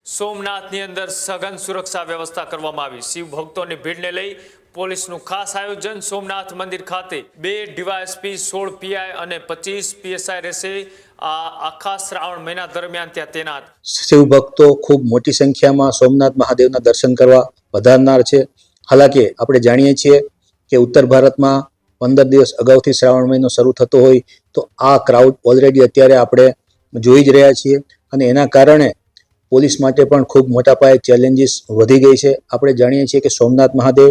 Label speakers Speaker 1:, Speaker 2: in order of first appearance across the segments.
Speaker 1: સોમનાથની અંદર સઘન સુરક્ષા વ્યવસ્થા કરવામાં આવી। શિવ ભક્તોની ભીડને લઈ પોલીસનું ખાસ આયોજન। સોમનાથ મંદિર ખાતે 2 ડીવાયએસપી 16 પીઆઈ અને 25 પીએસઆઈ રહેશે। આખા શ્રાવણ મહિના દરમિયાન ત્યાં તૈનાત।
Speaker 2: શિવ ભક્તો ખૂબ મોટી સંખ્યામાં સોમનાથ મહાદેવના દર્શન કરવા પધારનાર છે। હાલાકી આપણે જાણીએ છીએ કે ઉત્તર ભારતમાં 15 દિવસ અગાઉથી શ્રાવણ મહિનો શરૂ થતો હોય તો આ ક્રાઉડ ઓલરેડી અત્યારે આપણે જોઈ જ રહ્યા છીએ અને એના કારણે પોલીસ માટે પણ ખૂબ મોટા પાયે ચેલેન્જીસ વધી ગઈ છે। આપણે જાણીએ છીએ કે સોમનાથ મહાદેવ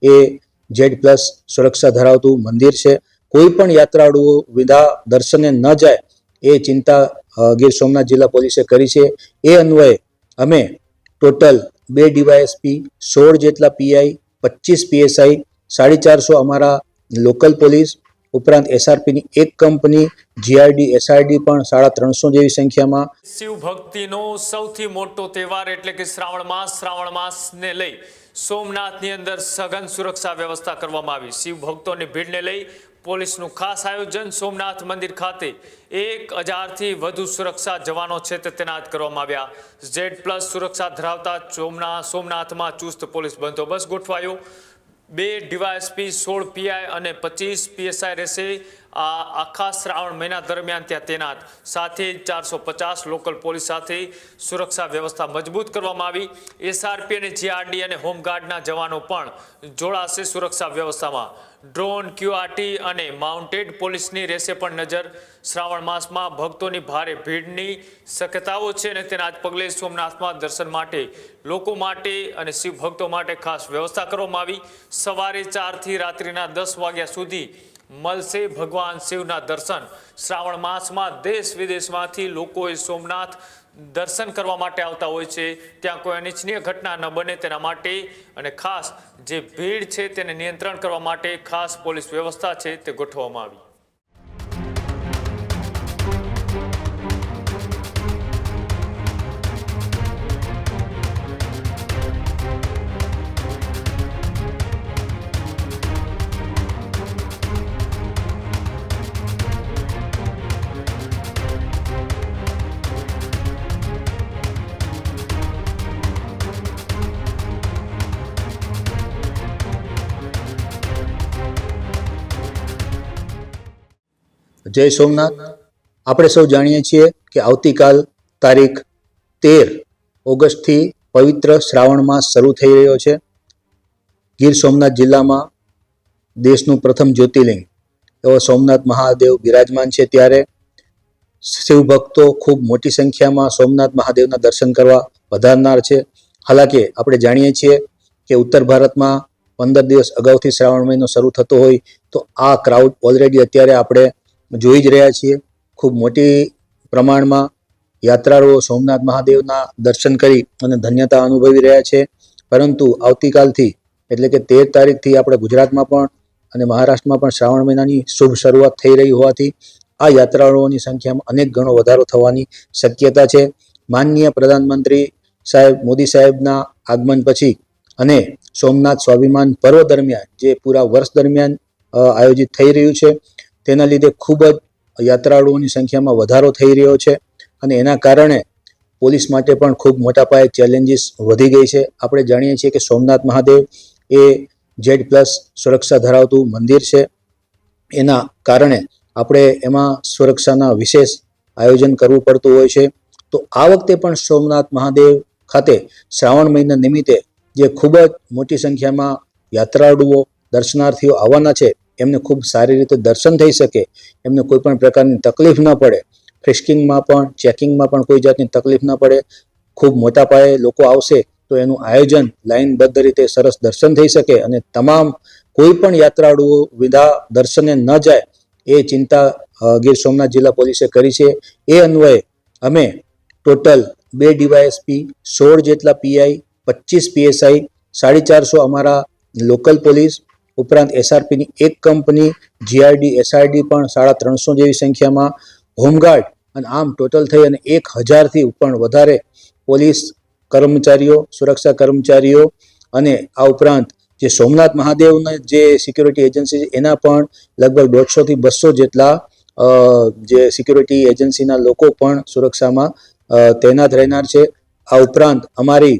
Speaker 2: એ Z+ સુરક્ષા ધરાવતું મંદિર છે। કોઈ પણ યાત્રાળુઓ વિના દર્શને ન જાય એ ચિંતા ગીર સોમનાથ જિલ્લા પોલીસે કરી છે। એ અન્વયે અમે ટોટલ 2 ડીવાયએસપી 16 જેટલા પીઆઈ 25 પીએસઆઈ 450 અમારા લોકલ પોલીસ ઉપરાંત એસઆરપીની એક કંપની જીઆરડી એસઆરડી પણ 350 જેવી સંખ્યામાં।
Speaker 1: શિવ ભક્તિનો સૌથી મોટો તહેવાર એટલે કે શ્રાવણ માસને લઈ સોમનાથની અંદર સઘન સુરક્ષા વ્યવસ્થા કરવામાં આવી। શિવ ભક્તોની ભીડને લઈ પોલીસનું ખાસ આયોજન। સોમનાથ મંદિર ખાતે 1000થી વધુ સુરક્ષા જવાનો છે તે તૈનાત કરવામાં આવ્યા। Z+ સુરક્ષા ધરાવતા સોમનાથમાં ચુસ્ત પોલીસ બંદોબસ્ત ગોઠવાયો। 2 ડીવાયએસપી 16 પીઆઈ અને 25 પીએસઆઈ રહેશે। આખા શ્રાવણ મહિના દરમિયાન ત્યાં તૈનાત। સાથે 450 લોકલ પોલીસ સાથે સુરક્ષા વ્યવસ્થા મજબૂત કરવામાં આવી। એસઆરપી અને જીઆરડી અને હોમગાર્ડના જવાનો પણ જોડાશે સુરક્ષા વ્યવસ્થામાં। ડ્રોન, ક્યુઆરટી અને માઉન્ટેડ પોલીસની રહેશે પણ નજર। શ્રાવણ માસમાં ભક્તોની ભારે ભીડની શક્યતાઓ છે અને તેના જ પગલે સોમનાથમાં દર્શન માટે લોકો માટે અને શિવ ભક્તો માટે ખાસ વ્યવસ્થા કરવામાં આવી। સવારે 4થી રાત્રિના 10 વાગ્યા સુધી મળશે ભગવાન શિવના દર્શન। શ્રાવણ માસમાં દેશ વિદેશમાંથી લોકોએ સોમનાથ દર્શન કરવા માટે આવતા હોય છે। ત્યાં કોઈ અનિચ્છનીય ઘટના ન બને તેના માટે અને ખાસ જે ભીડ છે તેને નિયંત્રણ કરવા માટે ખાસ પોલીસ વ્યવસ્થા છે તે ગોઠવવામાં આવી।
Speaker 2: જય સોમનાથ। આપણે સૌ જાણીએ છીએ કે આવતીકાલ તારીખ 13 ઓગસ્ટથી પવિત્ર શ્રાવણ માસ શરૂ થઈ રહ્યો છે। ગીર સોમનાથ જિલ્લામાં દેશનું પ્રથમ જ્યોતિર્લિંગ એવો સોમનાથ મહાદેવ બિરાજમાન છે। ત્યારે શિવ ભક્તો ખૂબ મોટી સંખ્યામાં સોમનાથ મહાદેવના દર્શન કરવા પધારનાર છે। હાલાકી આપણે જાણીએ છીએ કે ઉત્તર ભારતમાં 15 દિવસ અગાઉથી શ્રાવણ મહિનો શરૂ થતો હોય તો આ ક્રાઉડ ઓલરેડી અત્યારે આપણે જોઈ જ રહ્યા છીએ। ખૂબ મોટી પ્રમાણમાં યાત્રાળુઓ સોમનાથ મહાદેવના દર્શન કરી અને ધન્યતા અનુભવી રહ્યા છે। પરંતુ આવતીકાલથી એટલે કે 13 તારીખથી આપણે ગુજરાતમાં પણ અને મહારાષ્ટ્રમાં પણ શ્રાવણ મહિનાની શુભ શરૂઆત થઈ રહી હોવાથી આ યાત્રાળુઓની સંખ્યામાં અનેક ગણો વધારો થવાની શક્યતા છે। માનનીય પ્રધાનમંત્રી સાહેબ મોદી સાહેબના આગમન પછી અને સોમનાથ સ્વાભિમાન પર્વ દરમિયાન જે પૂરા વર્ષ દરમિયાન આયોજિત થઈ રહ્યું છે તેના લીધે ખૂબ જ યાત્રાળુઓની સંખ્યામાં વધારો થઈ રહ્યો છે અને એના કારણે પોલીસ માટે પણ ખૂબ મોટા પાયે ચેલેન્જીસ વધી ગઈ છે। આપણે જાણીએ છીએ કે સોમનાથ મહાદેવ એ Z+ સુરક્ષા ધરાવતું મંદિર છે। એના કારણે આપણે એમાં સુરક્ષાના વિશેષ આયોજન કરવું પડતું હોય છે। તો આ વખતે પણ સોમનાથ મહાદેવ ખાતે શ્રાવણ મહિના નિમિત્તે જે ખૂબ જ મોટી સંખ્યામાં યાત્રાળુઓ દર્શનાર્થીઓ આવવાના છે એમને ખૂબ સારી રીતે દર્શન થઈ શકે, એમને કોઈ પણ પ્રકારની તકલીફ ન પડે, ફ્રિસ્કિંગમાં પણ ચેકિંગમાં પણ કોઈ જાતની તકલીફ ન પડે, ખૂબ મોટા પાયે લોકો આવશે તો એનું આયોજન લાઇનબદ્ધ રીતે સરસ દર્શન થઈ શકે અને તમામ કોઈ પણ યાત્રાળુઓ વિના દર્શને ન જાય એ ચિંતા ગીર સોમનાથ જિલ્લા પોલીસે કરી છે। એ અન્વયે અમે ટોટલ 2 ડીવાયએસપી 16 જેટલા પીઆઈ 25 પીએસઆઈ 450 અમારા લોકલ પોલીસ ઉપરાંત એસઆરપીની એક કંપની જીઆરડી એસઆરડી પણ 350 જેવી સંખ્યામાં, હોમગાર્ડ અને આમ ટોટલ થઈ અને 1000થી પણ વધારે પોલીસ કર્મચારીઓ, સુરક્ષા કર્મચારીઓ અને આ ઉપરાંત જે સોમનાથ મહાદેવના જે સિક્યુરિટી એજન્સી છે એના પણ લગભગ 150થી 200 જેટલા જે સિક્યુરિટી એજન્સીના લોકો પણ સુરક્ષામાં તૈનાત રહેનાર છે। આ ઉપરાંત અમારી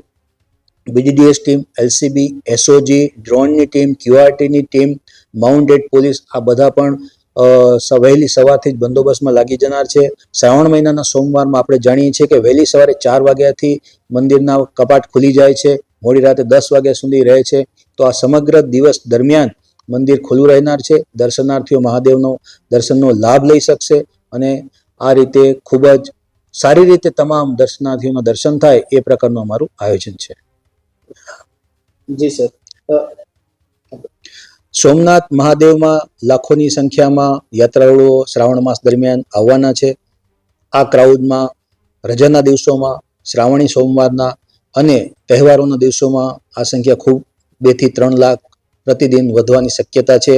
Speaker 2: BDDS ટીમ, LCB, SOG, ડ્રોનની ટીમ, QRTની ટીમ, માઉન્ટેડ પોલીસ આ બધા પણ વહેલી સવારથી જ બંદોબસ્તમાં લાગી જનાર છે. શ્રાવણ મહિનાના સોમવારમાં આપણે જાણીએ છીએ કે વહેલી સવારે 4 વાગ્યાથી મંદિરના કપાટ ખુલી જાય છે, મોડી રાતે 10 વાગ્યા સુધી રહે છે. તો આ સમગ્ર દિવસ દરમિયાન મંદિર ખુલ્લું રહેનાર છે. દર્શનાર્થીઓ મહાદેવનો દર્શનનો લાભ લઈ શકશે અને આ રીતે ખૂબ જ સારી રીતે તમામ દર્શનાર્થીઓના દર્શન થાય એ પ્રકારનું અમારું આયોજન છે.
Speaker 3: જી સર.
Speaker 2: સોમનાથ મહાદેવમાં લાખોની સંખ્યામાં યાત્રાળુઓ શ્રાવણ માસ દરમિયાન આવવાના છે. આ ક્રાઉડમાં રજાના દિવસોમાં, શ્રાવણી સોમવારના અને તહેવારોના દિવસોમાં આ સંખ્યા ખૂબ 2 થી 3 લાખ પ્રતિદિન વધવાની શક્યતા છે.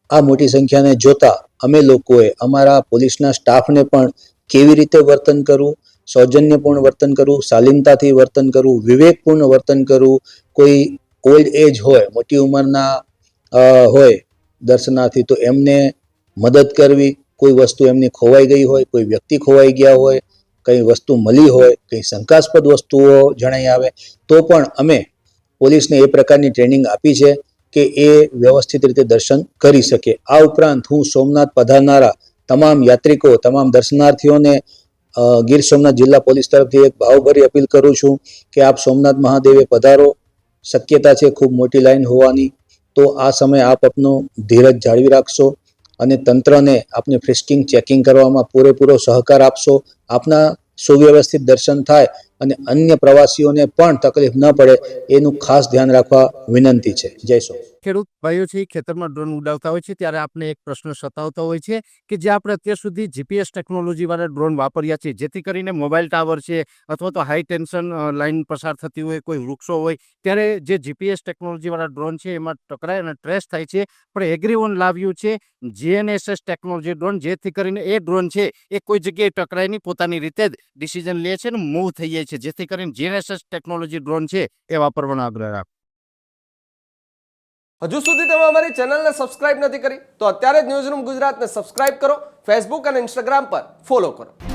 Speaker 2: આ મોટી સંખ્યાને જોતા અમે લોકોએ અમારા પોલીસના સ્ટાફને પણ કેવી રીતે વર્તન કરવું, સૌજન્યપૂર્ણ વર્તન કરવું, શાલીનતાથી વર્તન કરવું, વિવેકપૂર્ણ વર્તન કરવું, કોઈ ઓલ્ડ એજ હોય, મોટી ઉંમરના હોય દર્શનાર્થી, તો એમને મદદ કરવી. કોઈ વસ્તુ એમની ખોવાઈ ગઈ હોય, કોઈ વ્યક્તિ ખોવાઈ ગયા હોય, કંઈ વસ્તુ મળી હોય, કંઈ શંકાસ્પદ વસ્તુઓ જણાઈ આવે તો પણ અમે પોલીસને એ પ્રકારની ટ્રેનિંગ આપી છે કે એ વ્યવસ્થિત રીતે દર્શન કરી શકે. આ ઉપરાંત હું સોમનાથ પધારનારા તમામ યાત્રિકો, તમામ દર્શનાર્થીઓને ગીર સોમનાથ જિલ્લા પોલીસ તરફથી એક ભાવભરી અપીલ કરું છું કે આપ સોમનાથ મહાદેવે પધારો. શક્યતા છે ખૂબ મોટી લાઈન હોવાની, તો આ સમયે આપ આપનો ધીરજ જાળવી રાખશો અને તંત્રને આપને ફ્રિસ્કિંગ ચેકિંગ કરવામાં પૂરેપૂરો સહકાર આપશો. આપના સુવ્યવસ્થિત દર્શન થાય અને અન્ય પ્રવાસીઓને પણ તકલીફ ન પડે એનું ખાસ ધ્યાન રાખવા વિનંતી છે. જય સોમનાથ.
Speaker 4: ખેડૂત ભાઈઓ છે ખેતરમાં ડ્રોન ઉડાવતા હોય છે ત્યારે આપણે એક પ્રશ્ન સતાવતો હોય છે કે જે આપણે અત્યાર સુધી GPS ટેકનોલોજી વાળા ડ્રોન વાપર્યા છે, જેથી કરીને મોબાઈલ ટાવર છે અથવા તો હાઈ ટેન્શન લાઈન પસાર થતી હોય, કોઈ વૃક્ષો હોય, ત્યારે જે GPS ટેકનોલોજી વાળા ડ્રોન છે એમાં ટકરાય અને ટ્રેસ થાય છે. પણ એગ્રીવન લાવ્યું છે GNSS ટેકનોલોજી ડ્રોન, જેથી કરીને એ ડ્રોન છે એ કોઈ જગ્યાએ ટકરાય નહીં, પોતાની રીતે જ ડિસિઝન લે છે અને મૂવ થઈ જાય છે. જેથી કરીને GNSS ટેકનોલોજી ડ્રોન છે એ વાપરવાનો આગ્રહ રાખો.
Speaker 3: હજુ સુધી તમે અમારી ચેનલને સબસ્ક્રાઇબ નથી કરી તો અત્યારે જ ન્યૂઝરૂમ ગુજરાતને સબસ્ક્રાઇબ કરો, ફેસબુક અને ઇન્સ્ટાગ્રામ પર ફોલો કરો.